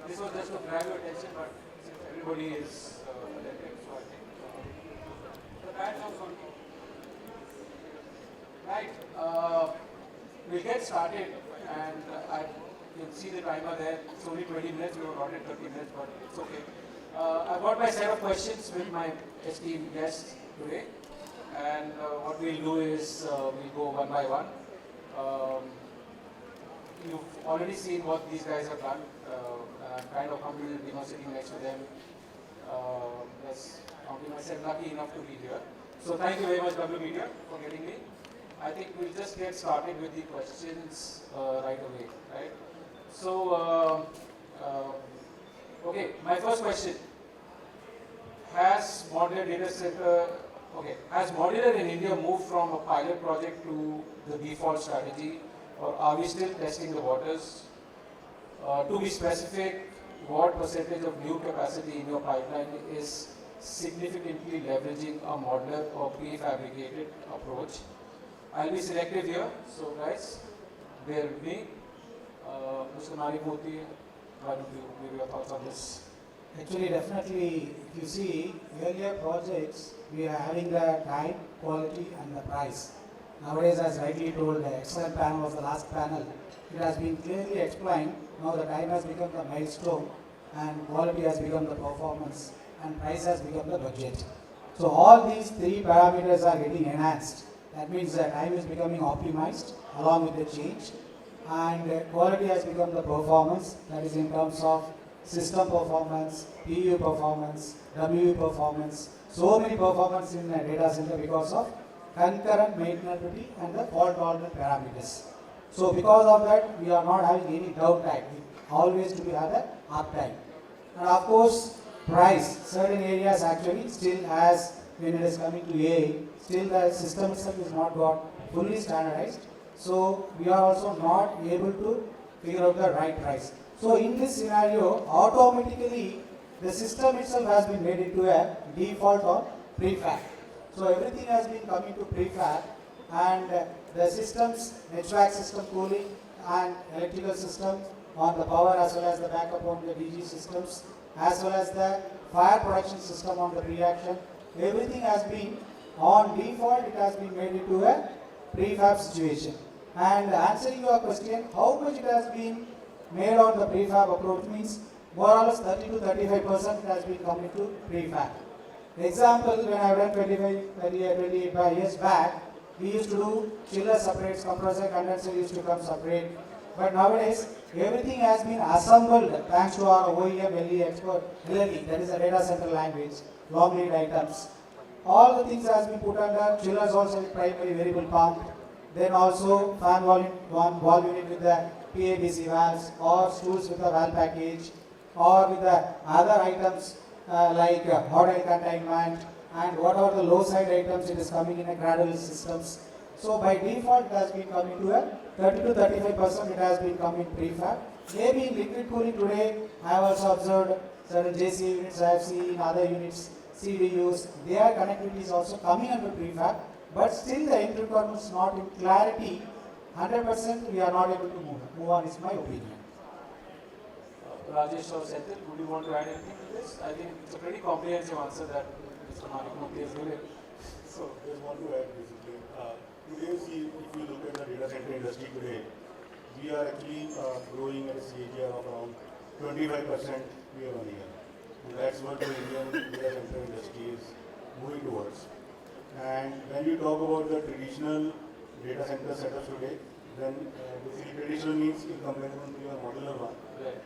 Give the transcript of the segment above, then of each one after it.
This was just to grab your attention, but since everybody is elected, so I think the bad sounds on. Right. We'll get started, and I you'll see the timer there. It's only 20 minutes. We were allotted 30 minutes, but it's okay. I've got my set of questions with my esteemed guests today, and what we'll do is we'll go one by one. Um, you've already seen what these guys have done. I'm kind of humbled, sitting next to them. Yes, counting myself lucky enough to be here. So thank you very much, W.Media, for getting me. I think we'll just get started with the questions right away, right? So, okay, my first question. Has modular data center, has modular in India moved from a pilot project to the default strategy, or are we still testing the waters? To be specific, what percentage of new capacity in your pipeline is significantly leveraging a modular or prefabricated approach? I'll be selective here, so guys, bear with me. Mr. Manickamoorthy, why don't you give your thoughts on this? Actually, definitely, if you see earlier projects, we are having the time, quality, and the price. Nowadays, as rightly told, the excellent panel was the last panel. It has been clearly explained. Now the time has become the milestone, and quality has become the performance, and price has become the budget. So all these three parameters are getting enhanced. That means that time is becoming optimized along with the change, and quality has become the performance, that is in terms of system performance, PU performance, WU performance, so many performance in a data center because of concurrent maintainability and the fault tolerant parameters. So because of that, we are not having any downtime. We always to be have a uptime. And of course, price, certain areas actually still has, when it is coming to AI, still the system itself is not got fully standardized. So we are also not able to figure out the right price. So in this scenario, automatically the system itself has been made into a default or prefab. So everything has been coming to prefab, and the systems, HVAC system cooling and electrical system on the power, as well as the backup on the DG systems, as well as the fire protection system on the pre-action, everything has been on default, it has been made into a prefab situation. And answering your question, how much it has been made on the prefab approach means more or less 30 to 35% has been coming to prefab. Example, when I went 25 years back, we used to do chiller separates, compressor, condenser used to come separate. But nowadays, everything has been assembled thanks to our OEM, LE expert, LLE, that is a data center language, long lead items. All the things has been put under, chillers also with primary variable pump, then also fan valve unit with the PABC valves, or stools with the valve package, or with the other items like hot air containment, and whatever the low side items, it is coming in a cradle systems. So by default it has been coming to a 30 to 35% it has been coming prefab. Maybe in liquid cooling today, I have also observed certain JC units I have seen, other units, CDUs, their connectivity is also coming under prefab, but still the end requirement is not in clarity. 100% we are not able to move on is my opinion. Rajesh or Senthil, would you want to add anything to this? I think it's a pretty comprehensive answer that Mr. Manickamoorthy has given. So, just want to add basically, today if you look at the data center industry today, we are actually growing at a CAGR of around 25% year on year. And that's what the Indian data center industry is moving towards. And when you talk about the traditional data center setups today, then basically traditional means in comparison to your modular one. Right.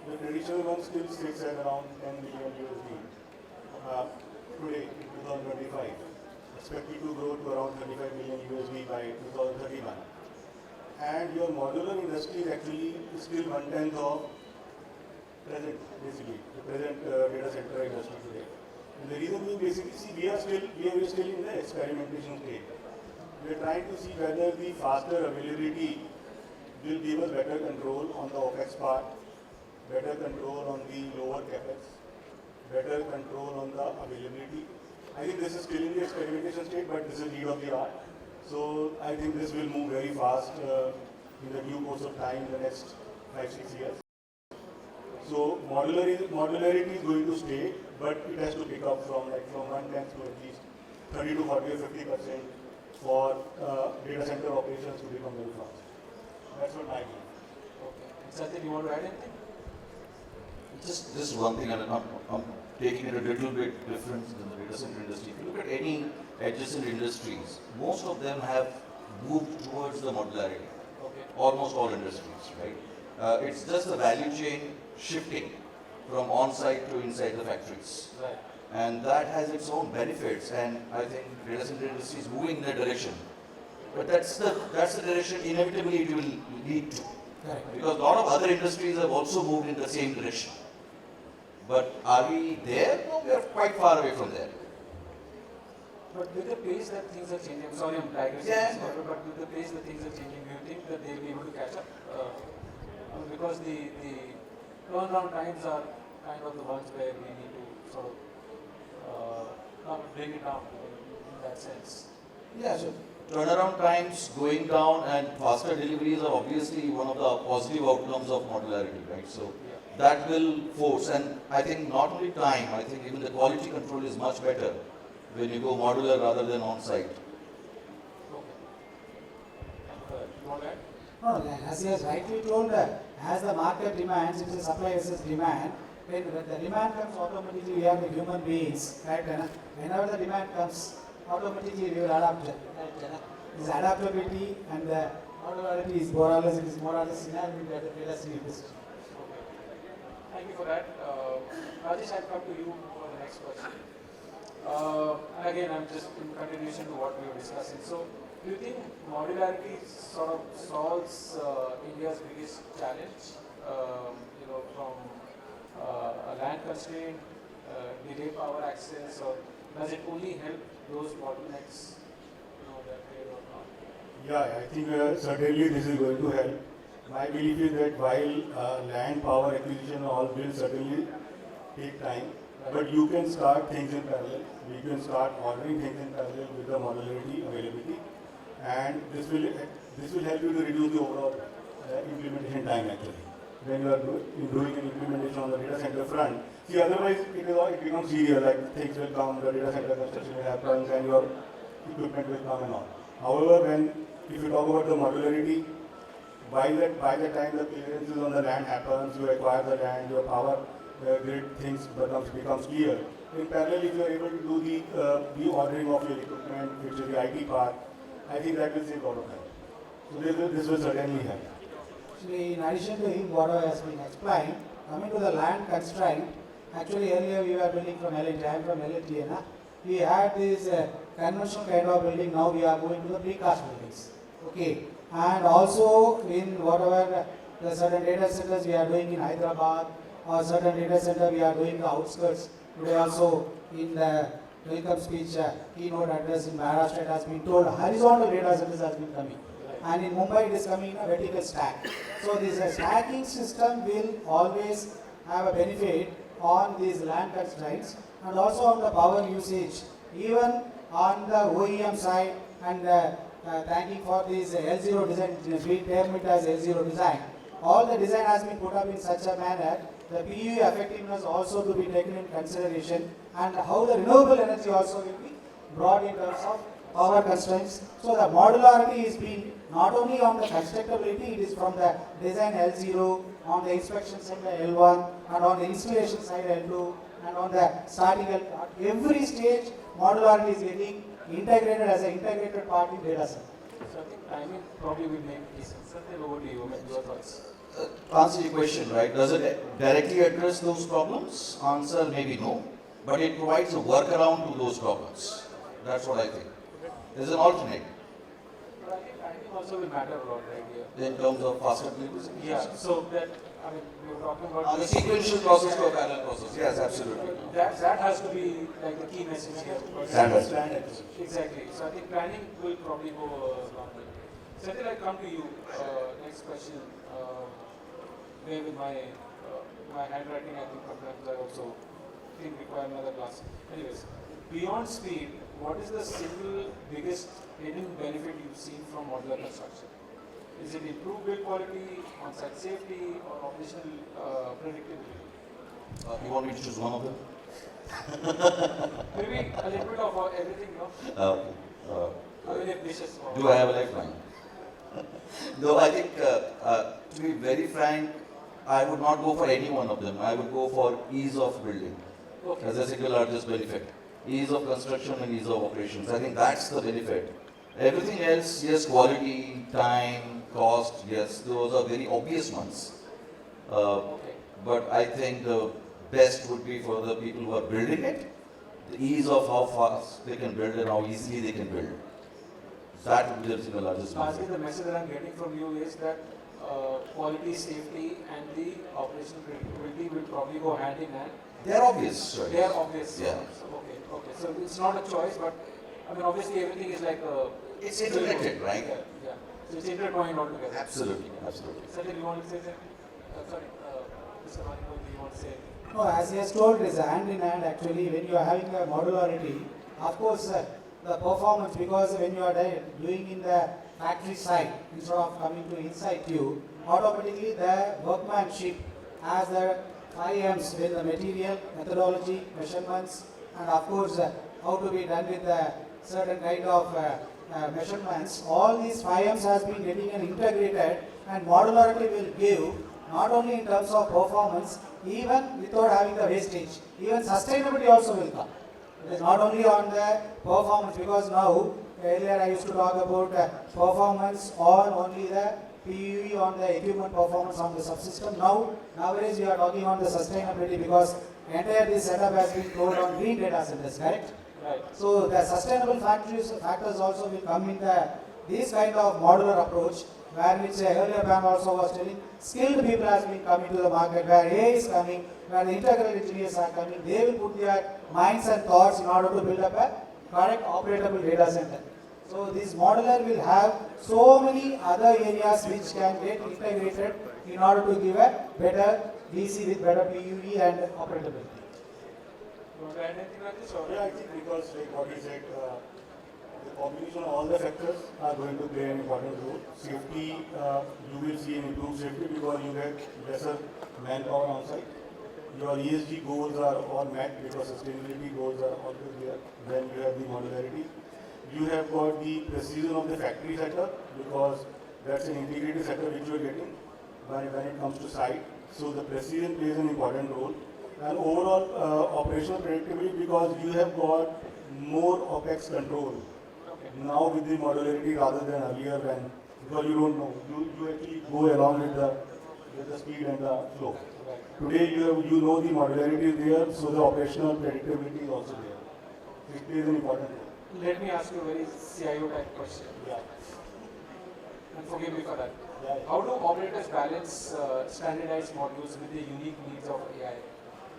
The traditional one still sits at around 10 million USD today in 2025, expected to grow to around 35 million USD by 2031. And your modular industry is actually still 1/10 of present, basically, the present data center industry today. And the reason being basically, see, we are still in the experimentation stage. We are trying to see whether the faster availability will give us better control on the OPEX part, better control on the lower CapEx, better control on the availability. I think this is still in the experimentation state, but this is need of the art. So I think this will move very fast in the due course of time in the next 5-6 years. So modularity is going to stay, but it has to pick up from 1/10 to at least 30 to 40 or 50% for data center operations to become very fast. That's what I believe. Okay. Senthil, you want to add anything? Just one thing, and I'm taking it a little bit different than the data center industry. If you look at any adjacent industries, most of them have moved towards the modularity. Okay. Almost all industries, right? It's just the value chain shifting from on-site to inside the factories. Right. And that has its own benefits, and I think data center industry is moving in that direction. But that's the direction inevitably it will lead to. Correct. Because a lot of other industries have also moved in the same direction. But are we there? No, we are quite far away from there. But with the pace that things are changing, I'm sorry I'm digressing, Yeah. but with the pace that things are changing, do you think that they'll be able to catch up? Because the turnaround times are kind of the ones where we need to sort of bring it down in that sense. Yeah, so turnaround times going down and faster deliveries are obviously one of the positive outcomes of modularity, right? So that will force, and I think not only time, I think even the quality control is much better when you go modular rather than on-site. Okay. You want to add? No, as he has rightly told, as the market demands, it is supply versus demand. When the demand comes, automatically we are the human beings, right? Whenever the demand comes, automatically we will adapt. This adaptability and the modularity is more or less inherent in the data center industry. Thank you for that. Rajesh, I'll come to you for the next question. Again, I'm just in continuation to what we were discussing. So, do you think modularity sort of solves India's biggest challenge? From a land constraint, delayed power access, or does it only help those bottlenecks? That way or not? Yeah, I think certainly this is going to help. My belief is that while land, power acquisition all will certainly take time, but you can start things in parallel. You can start ordering things in parallel with the modularity availability, and this will help you to reduce the overall implementation time actually. When you are doing an implementation on the data center front, see otherwise it becomes serial, like things will come, the data center construction will happen, and your equipment will come and all. However, if you talk about the modularity, by the time the clearances on the land happens, you acquire the land, your power grid things becomes clear. In parallel, if you are able to do the ordering of your equipment, which is the IT part, I think that will save a lot of time. So this will certainly help. Actually, in addition to what has been explained, coming to the land constraint, actually earlier we were building from LNT, I am from LNT, we had this conventional kind of building, now we are going to the precast buildings. Okay. And also in whatever the certain data centers we are doing in Hyderabad or certain data center we are doing the outskirts. Today also in the welcome speech keynote address in Maharashtra it has been told horizontal data centers has been coming. And in Mumbai it is coming in a vertical stack. So this stacking system will always have a benefit on these land constraints and also on the power usage. Even on the OEM side and thanking for this L0 design, we term it as L0 design. All the design has been put up in such a manner, the PUE effectiveness also to be taken in consideration and how the renewable energy also will be brought in terms of power constraints. So the modularity is being not only on the constructability, it is from the design L0, on the inspection side L1 and on the installation side L2 and on the starting L. Every stage modularity is getting integrated as an integrated part in data center. So I think timing probably will make this. Senthil, over to you. Your thoughts. To answer your question, right, does it directly address those problems? Answer, maybe no. But it provides a workaround to those problems. That's what I think. There's an alternate. But I think timing also will matter a lot right here. In terms of faster deliveries? Yeah, so that, we were talking about The sequential process to a parallel process. Yes, absolutely. That has to be like the key message here. That has to Exactly. So I think planning will probably go a long way. Senthil, I come to you. Next question. Where with my handwriting, I think sometimes I also think require another class. Anyways, beyond speed, what is the single biggest hidden benefit you've seen from modular construction? Is it improved build quality, on-site safety, or operational predictability? You want me to choose one of them? Maybe a little bit of everything, no? I mean, if dishes. Do I have a lifeline? No, I think, to be very frank, I would not go for any one of them. I would go for ease of building Okay. as the single largest benefit. Ease of construction and ease of operations. I think that's the benefit. Everything else, yes, quality, time, cost, yes, those are very obvious ones. Okay. But I think the best would be for the people who are building it, the ease of how fast they can build and how easily they can build. That would be the single largest Largely, benefit. the message that I'm getting from you is that quality, safety, and the operational predictability will probably go hand in hand. They're obvious, right? They are obvious. Yeah. So, okay, okay. So it's not a choice, but I mean, obviously, everything is like a. It's interconnected, right? Yeah, yeah. So it's intertwined altogether. Absolutely, absolutely. Senthil, you want to say something? Sorry, Mr. Manickamoorthy, you want to say anything? No, as he has told, it is hand in hand actually. When you are having a modularity, of course, the performance, because when you are doing in the factory side instead of coming to inside you, automatically the workmanship has the 5 M's with the material, methodology, measurements, and of course how to be done with the certain kind of measurements. All these 5 M's has been getting integrated, and modularity will give not only in terms of performance, even without having the wastage, even sustainability also will come. It is not only on the performance, because now earlier I used to talk about performance on only the PUE on the equipment performance on the subsystem. Nowadays we are talking on the sustainability, because entire this setup has been told on green data centers, correct? Right. So the sustainable factors also will come in this kind of modular approach, where which earlier panel also was telling, skilled people has been coming to the market, where AI is coming, where the integral engineers are coming. They will put their minds and thoughts in order to build up a correct operatable data center. So this modular will have so many other areas which can get integrated in order to give a better DC with better PUE and operatability. You want to add anything on this? Or? Yeah, I think because like what he said, the combination of all the factors are going to play an important role. Safety, you will see an improved safety because you get lesser manpower on site. Your ESG goals are all met because sustainability goals are always there. Then you have the modularity. You have got the precision of the factory setup because that's an integrated setup which you are getting when it comes to site. So the precision plays an important role. And overall operational predictability because you have got more OPEX control now with the modularity rather than earlier when, because you don't know, you actually go along with the speed and the flow. Today you know the modularity is there, so the operational predictability is also there. It plays an important role. Let me ask you a very CIO type question. Yeah. And forgive me for that. Yeah. How do operators balance standardized modules with the unique needs of AI?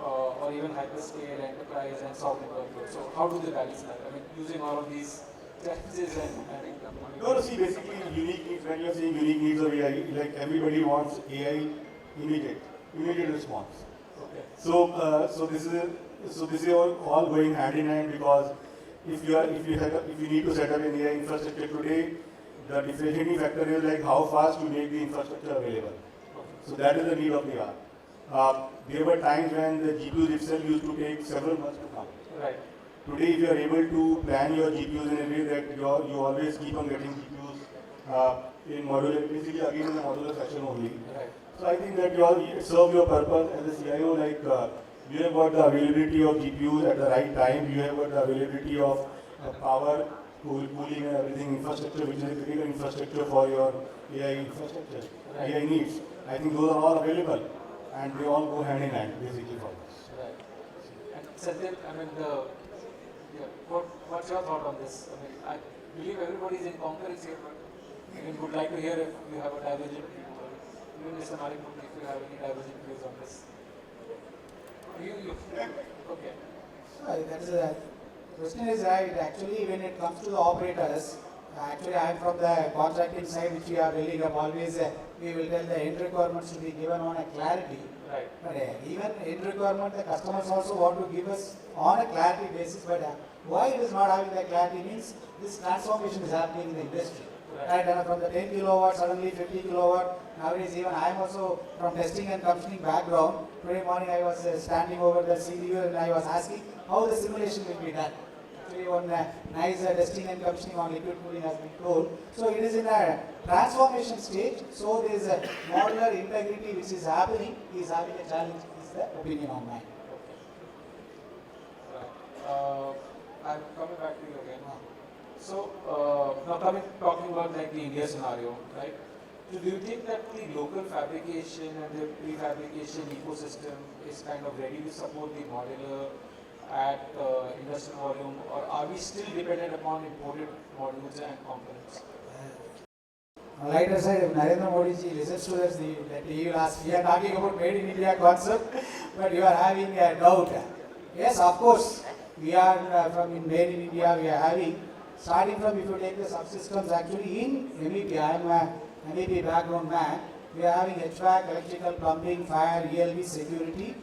Or even hyperscale, enterprise, and sovereign workloads. So how do they balance that? I mean, using all of these challenges and No, see, basically unique needs, when you are saying unique needs of AI, like everybody wants AI immediate response. Okay. So this is all going hand in hand because if you need to set up an AI infrastructure today, the differentiating factor is like how fast you make the infrastructure available. So that is the need of the hour. There were times when the GPUs itself used to take several months to come. Right. Today, if you are able to plan your GPUs in a way that you always keep on getting GPUs in modular, basically again in the modular fashion only. Right. So I think that it serves your purpose as a CIO. Like you have got the availability of GPUs at the right time. You have got the availability of power, cooling, and everything infrastructure, which is a critical infrastructure for your AI infrastructure, Right. AI needs. I think those are all available. And they all go hand in hand, basically, for us. Right. And Senthil, I mean, what's your thought on this? I mean, I believe everybody is in concurrence here, but I mean, would like to hear if you have a divergent view, or even Mr. Manickamoorthy, if you have any divergent views on this. Okay. That is the question is right. Actually, when it comes to the operators, actually I am from the contracting side, which we are building up always. We will tell the end requirements to be given on a clarity. Right. But even end requirement, the customers also want to give us on a clarity basis. But why it is not having that clarity means this transformation is happening in the industry. Right, and from the 10 kilowatt, suddenly 50 kilowatt. Nowadays, even I am also from testing and commissioning background. Today morning, I was standing over the CDU and I was asking how the simulation will be done. Actually, one nice testing and commissioning on liquid cooling has been told. So, it is in a transformation stage. So, there is a modular integrity which is happening. Is having a challenge, is the opinion on mine. I'm coming back to you again. So, now talking about like the India scenario, right? So do you think that the local fabrication and the prefabrication ecosystem is kind of ready to support the modular at industrial volume, or are we still dependent upon imported modules and components? On the lighter side, if Narendra Modi ji listens to us, that he will ask, we are talking about made in India concept, but you are having a doubt. Yes, of course, we are from in made in India, we are having, starting from if you take the subsystems actually in MEP, I am a MEP background man, we are having HVAC, electrical, plumbing, fire, ELV, security,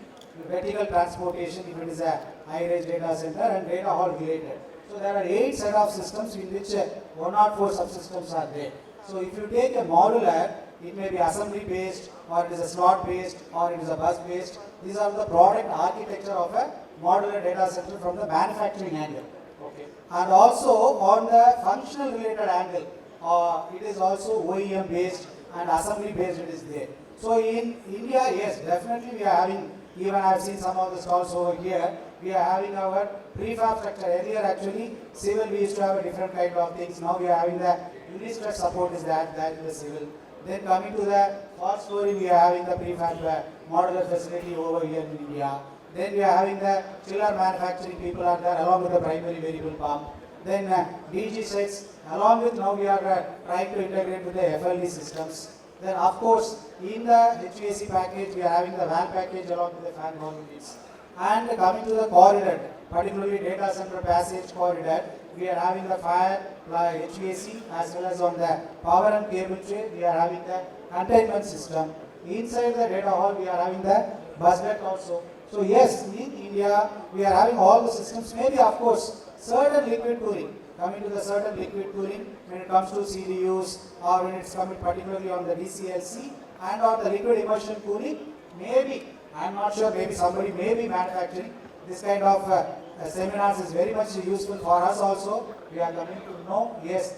vertical transportation if it is a high-rise data center and data hall related. So there are 8 set of systems in which 104 subsystems are there. So if you take a modular, it may be assembly based, or it is a slot based, or it is a bus based. These are the product architecture of a modular data center from the manufacturing angle. Okay. And also on the functional related angle, it is also OEM based and assembly based it is there. So in India, yes, definitely we are having, even I have seen some of the stalls over here, we are having our prefab structure. Earlier actually, civil we used to have a different kind of things. Now we are having the unistrut support is that in the civil. Then coming to the fourth story, we are having the prefab modular facility over here in India. Then we are having the chiller manufacturing people are there along with the primary variable pump. Then DG sets, along with now we are trying to integrate with the FLE systems. Then of course, in the HVAC package, we are having the van package along with the fan wall units. And coming to the corridor, particularly data center passage corridor, we are having the fire HVAC as well as on the power and cable tray, we are having the containment system. Inside the data hall, we are having the bus duct also. So yes, in India, we are having all the systems. Maybe of course, certain liquid cooling. Coming to the certain liquid cooling, when it comes to CDUs or when it's coming particularly on the DCLC and on the liquid immersion cooling, maybe, I'm not sure, maybe somebody may be manufacturing this kind of seminars is very much useful for us also. We are coming to know, yes.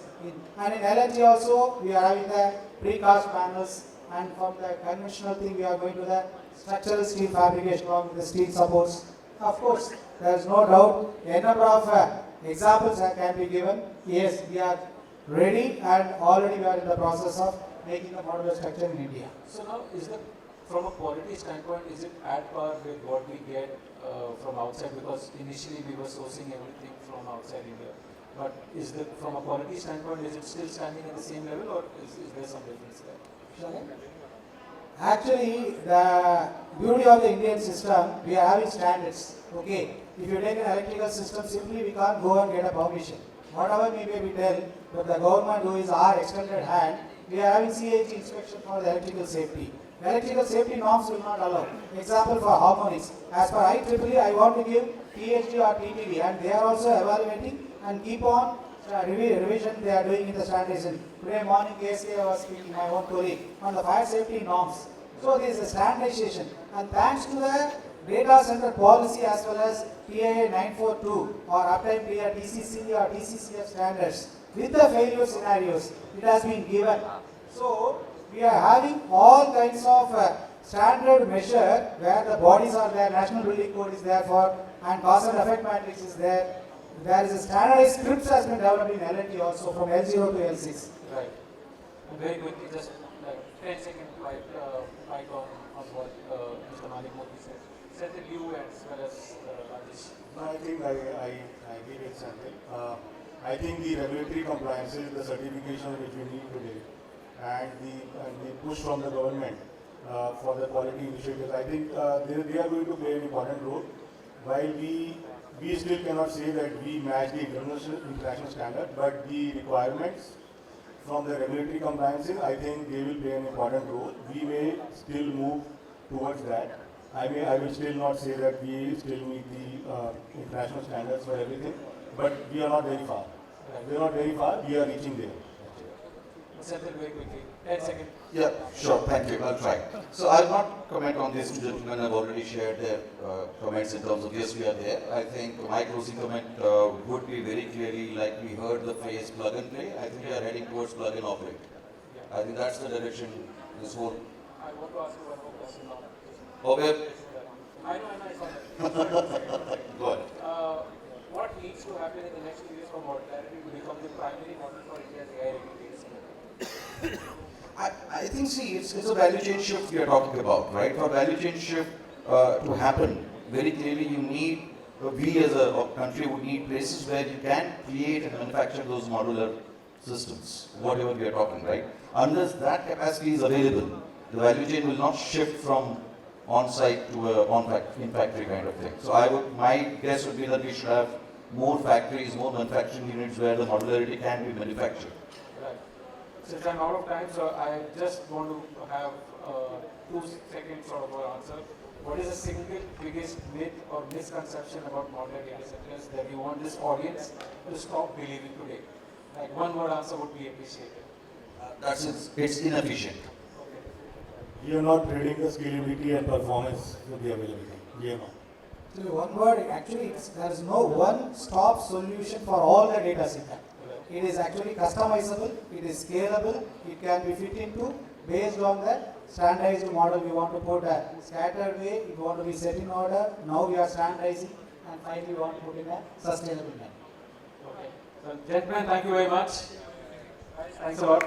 And in LNG also, we are having the precast panels, and from the conventional thing, we are going to the structural steel fabrication along with the steel supports. Of course, there is no doubt, a number of examples can be given. Yes, we are ready and already we are in the process of making a modular structure in India. So now, is the from a quality standpoint, is it at par with what we get from outside? Because initially we were sourcing everything from outside India. But is the from a quality standpoint, is it still standing at the same level, or is there some difference there? Actually, the beauty of the Indian system, we are having standards. Okay, if you take an electrical system, simply we can't go and get a permission. Whatever we may be tell, but the government who is our extended hand, we are having CAG inspection for the electrical safety. Electrical safety norms will not allow. Example for harmonics. As per IEEE, I want to give PhD or TTD, and they are also evaluating and keep on revision they are doing in the standardization. Today morning, KSK was speaking, my own colleague, on the fire safety norms. So there is a standardization, and thanks to the data center policy as well as TIA 942 or uptime clear TCC or TCCF standards with the failure scenarios, it has been given. So we are having all kinds of standard measure where the bodies are there, national building code is there for, and cause and effect matrix is there. There is a standardized scripts has been developed in L&T also from L0 to L6. Right. And very quickly, just like 10 seconds bite on what Mr. Manickamoorthy said. Senthil, you as well as Rajesh. No, I think I agree with Senthil. I think the regulatory compliances, the certification which we need today, and the push from the government for the quality initiatives, I think they are going to play an important role. While we still cannot say that we match the international standard, but the requirements from the regulatory compliances, I think they will play an important role. We may still move towards that. I will still not say that we still meet the international standards for everything, but we are not very far. We are not very far, we are reaching there. Senthil, very quickly. 10 seconds. Yeah, sure. Thank you. I'll try. So I'll not comment on these two gentlemen. Have already shared their comments in terms of yes, we are there. I think my closing comment would be very clearly like we heard the phrase plug and play. I think we are heading towards plug and operate. I think that's the direction this whole. I want to ask you one more question now. Okay. I know, I saw that. Go ahead. What needs to happen in the next 2 years for modularity to become the primary model for India's AI-ready data center? I think, see, it's a value chain shift we are talking about, right? For value chain shift to happen, very clearly you need, we as a country would need places where you can create and manufacture those modular systems, whatever we are talking, right? Unless that capacity is available, the value chain will not shift from on-site to a in-factory kind of thing. So my guess would be that we should have more factories, more manufacturing units where the modularity can be manufactured. Right. Since I'm out of time, so I just want to have 2 seconds sort of an answer. What is the single biggest myth or misconception about modular data centers that you want this audience to stop believing today? Like one word answer would be appreciated. It's inefficient. We are not trading the scalability and performance with the availability. We are not. So one word, actually there is no one-stop solution for all the data center. It is actually customizable, it is scalable, it can be fit into based on the standardized model. We want to put a scattered way, it want to be set in order, now we are standardizing, and finally we want to put in a sustainable manner. Okay. So gentlemen, thank you very much. Thanks a lot.